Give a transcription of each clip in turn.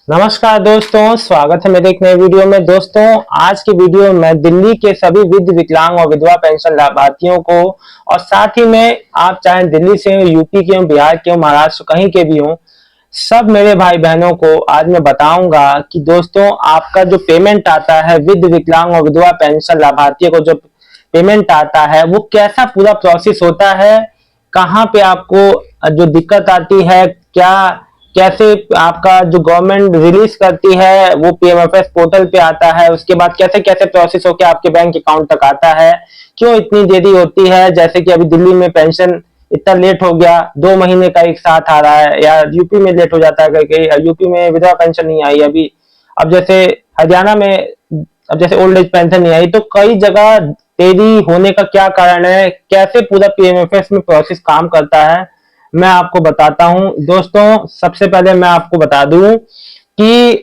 नमस्कार दोस्तों, स्वागत है मेरे एक नए वीडियो में। दोस्तों, आज की वीडियो में दिल्ली के सभी वृद्ध, विकलांग और विधवा पेंशन लाभार्थियों को और साथ ही में आप चाहे दिल्ली से हो, यूपी के हो, बिहार के हो, महाराष्ट्र कहीं के भी हो, सब मेरे भाई बहनों को आज मैं बताऊंगा कि दोस्तों आपका जो पेमेंट आता है वृद्ध, विकलांग और विधवा पेंशन लाभार्थियों को जो पेमेंट आता है वो कैसा पूरा प्रोसेस होता है, कहाँ पे आपको जो दिक्कत आती है, क्या कैसे आपका जो गवर्नमेंट रिलीज करती है वो पीएमएफएस पोर्टल पे आता है, उसके बाद कैसे कैसे प्रोसेस होकर आपके बैंक अकाउंट तक आता है, क्यों इतनी देरी होती है। जैसे कि अभी दिल्ली में पेंशन इतना लेट हो गया, 2 महीने का एक साथ आ रहा है, या यूपी में लेट हो जाता है, कहीं यूपी में विधवा पेंशन नहीं आई अभी। अब जैसे हरियाणा में अब जैसे ओल्ड एज पेंशन नहीं आई, तो कई जगह देरी होने का क्या कारण है, कैसे पूरा पीएमएफएस में प्रोसेस काम करता है, मैं आपको बताता हूं। दोस्तों, सबसे पहले मैं आपको बता दूं कि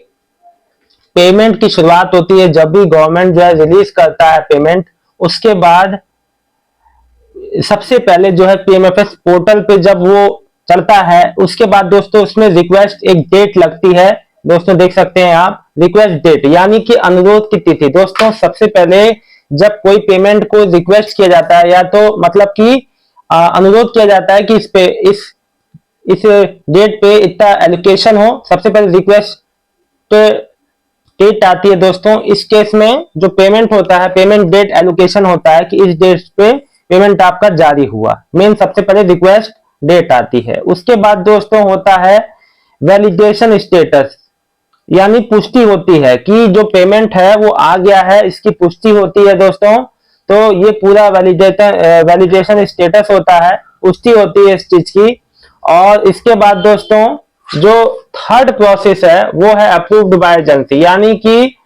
पेमेंट की शुरुआत होती है जब भी गवर्नमेंट जो है रिलीज करता है पेमेंट, उसके बाद सबसे पहले जो है पीएमएफएस पोर्टल पे जब वो चलता है, उसके बाद दोस्तों उसमें रिक्वेस्ट एक डेट लगती है। दोस्तों देख सकते हैं आप, रिक्वेस्ट डेट यानी कि अनुरोध की तिथि। दोस्तों, सबसे पहले जब कोई पेमेंट को रिक्वेस्ट किया जाता है, या तो मतलब कि अनुरोध किया जाता है कि इस डेट पे इतना एलोकेशन हो, सबसे पहले रिक्वेस्ट डेट आती है। दोस्तों, इस केस में जो पेमेंट होता है, पेमेंट डेट एलोकेशन होता है कि इस डेट पे पेमेंट आपका जारी हुआ। मेन सबसे पहले रिक्वेस्ट डेट आती है। उसके बाद दोस्तों होता है वैलिडेशन स्टेटस, यानी पुष्टि होती है कि जो पेमेंट है वो आ गया है, इसकी पुष्टि होती है। दोस्तों, तो ये पूरा वैलिडेशन स्टेटस होता है, पुष्टि होती है इस चीज की। और इसके बाद दोस्तों जो थर्ड प्रोसेस है वो है अप्रूव्ड बाय एजेंसी, यानी कि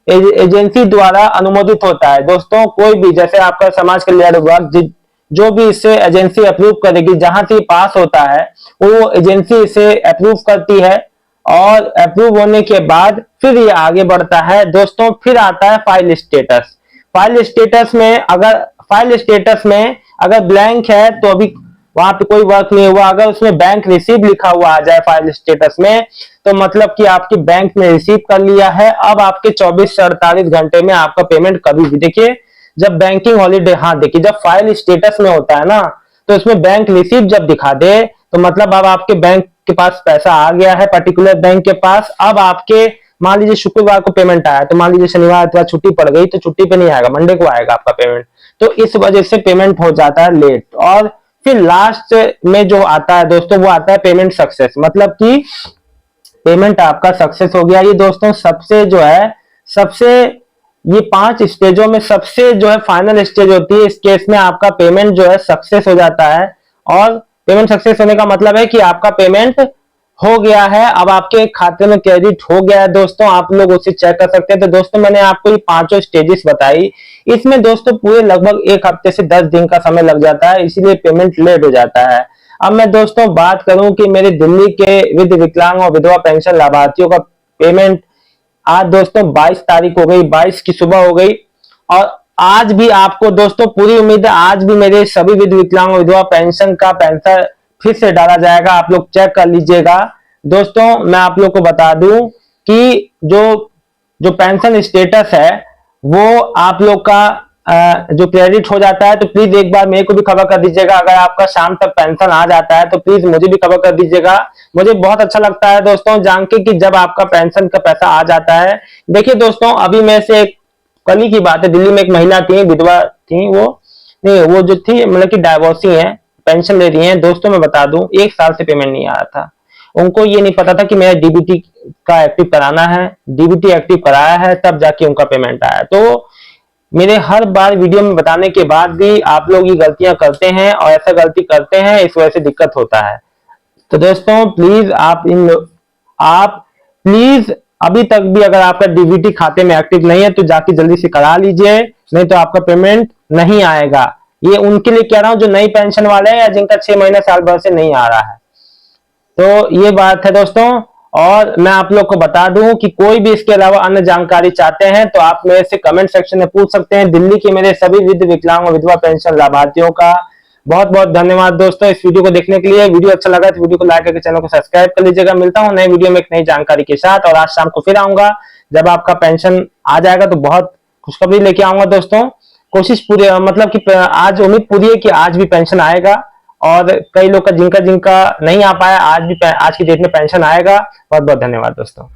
एजेंसी द्वारा अनुमोदित होता है। दोस्तों, कोई भी जैसे आपका समाज कल्याण विभाग जो भी इसे एजेंसी अप्रूव करेगी, जहां से पास होता है वो एजेंसी इसे अप्रूव करती है, और अप्रूव होने के बाद फिर ये आगे बढ़ता है। दोस्तों, फिर आता है फाइल स्टेटस। फाइल स्टेटस में अगर ब्लैंक है तो अभी वहां पे कोई वर्क नहीं हुआ। अगर उसमें बैंक रिसीव लिखा हुआ आ जाए फाइल स्टेटस में, तो मतलब कि आपकी बैंक ने रिसीव कर लिया है। अब आपके 24 से 48 घंटे में आपका पेमेंट कभी भी, देखिए जब बैंकिंग हॉलीडे, हाँ देखिए जब फाइल स्टेटस में होता है ना, तो उसमें बैंक रिसीव जब दिखा दे तो मतलब अब आपके बैंक के पास पैसा आ गया है, पर्टिकुलर बैंक के पास। अब आपके मान लीजिए शुक्रवार को पेमेंट आया, तो मान लीजिए शनिवार अथवा छुट्टी पड़ गई, तो छुट्टी पे नहीं आएगा, मंडे को आएगा आपका पेमेंट। तो इस वजह से पेमेंट हो जाता है लेट। और फिर लास्ट में जो आता है दोस्तों वो आता है पेमेंट सक्सेस, मतलब कि पेमेंट आपका सक्सेस हो गया। ये दोस्तों सबसे जो है सबसे ये 5 स्टेजों में सबसे जो है फाइनल स्टेज होती है। इस केस में आपका पेमेंट जो है सक्सेस हो जाता है, और पेमेंट सक्सेस होने का मतलब है कि आपका पेमेंट हो गया है, अब आपके खाते में क्रेडिट हो गया है। दोस्तों, आप लोग उसे चेक कर सकते हैं। तो दोस्तों, मैंने आपको ये 5 स्टेजेस बताई, इसमें दोस्तों पूरे लगभग 1 हफ्ते से 10 दिन का समय लग जाता है, इसीलिए पेमेंट लेट हो जाता है। अब मैं दोस्तों बात करूं कि मेरे दिल्ली के वृद्ध, विकलांग और विधवा पेंशन लाभार्थियों का पेमेंट आज दोस्तों 22 तारीख हो गई, 22 की सुबह हो गई, और आज भी आपको दोस्तों पूरी उम्मीद है आज भी मेरे सभी वृद्ध, विकलांग और विधवा पेंशन का पैसा फिर से डाला जाएगा। आप लोग चेक कर लीजिएगा। दोस्तों, मैं आप लोग को बता दूं कि जो जो पेंशन स्टेटस है वो आप लोग का जो क्रेडिट हो जाता है, तो प्लीज एक बार मेरे को भी खबर कर दीजिएगा। अगर आपका शाम तक पेंशन आ जाता है तो प्लीज मुझे भी खबर कर दीजिएगा। मुझे बहुत अच्छा लगता है दोस्तों जान के कि जब आपका पेंशन का पैसा आ जाता है। देखिए दोस्तों, अभी में से एक कल ही की बात है, दिल्ली में एक महिला थी, विधवा थी, वो नहीं वो जो थी मतलब कि डाइवोर्सी है, पेंशन ले रही हैं। दोस्तों मैं बता दूं 1 साल से पेमेंट नहीं आ रहा था। उनको ये नहीं पता था कि मेरा डीबीटी का एक्टिव कराना है, डीबीटी एक्टिव कराया है तब जाके उनका पेमेंट आया। तो मेरे हर बार वीडियो में बताने के बाद भी आप लोग ये गलतियां करते हैं, और ऐसा गलती करते हैं इस वजह से दिक्कत होता है। तो दोस्तों प्लीज आप प्लीज अभी तक भी अगर आपका डीबीटी खाते में एक्टिव नहीं है तो जाके जल्दी से करा लीजिए, नहीं तो आपका पेमेंट नहीं आएगा। ये उनके लिए कह रहा हूं जो नई पेंशन वाले हैं या जिनका 6 महीने साल भर से नहीं आ रहा है। तो ये बात है दोस्तों। और मैं आप लोग को बता दूं कि कोई भी इसके अलावा अन्य जानकारी चाहते हैं तो आप मेरे से कमेंट सेक्शन में पूछ सकते हैं। दिल्ली के मेरे सभी वृद्ध, विकलांग और विधवा पेंशन लाभार्थियों का बहुत बहुत धन्यवाद दोस्तों इस वीडियो को देखने के लिए। वीडियो अच्छा लगा तो वीडियो को लाइक करके चैनल को सब्सक्राइब कर लीजिएगा। मिलता हूँ नए वीडियो में एक नई जानकारी के साथ, और आज शाम को फिर आऊंगा जब आपका पेंशन आ जाएगा तो बहुत खुशखबरी लेके आऊंगा दोस्तों। कोशिश पूरी मतलब कि आज उम्मीद पूरी है कि आज भी पेंशन आएगा, और कई लोग का जिनका जिनका नहीं आ पाया आज की डेट में पेंशन आएगा। बहुत बहुत धन्यवाद दोस्तों।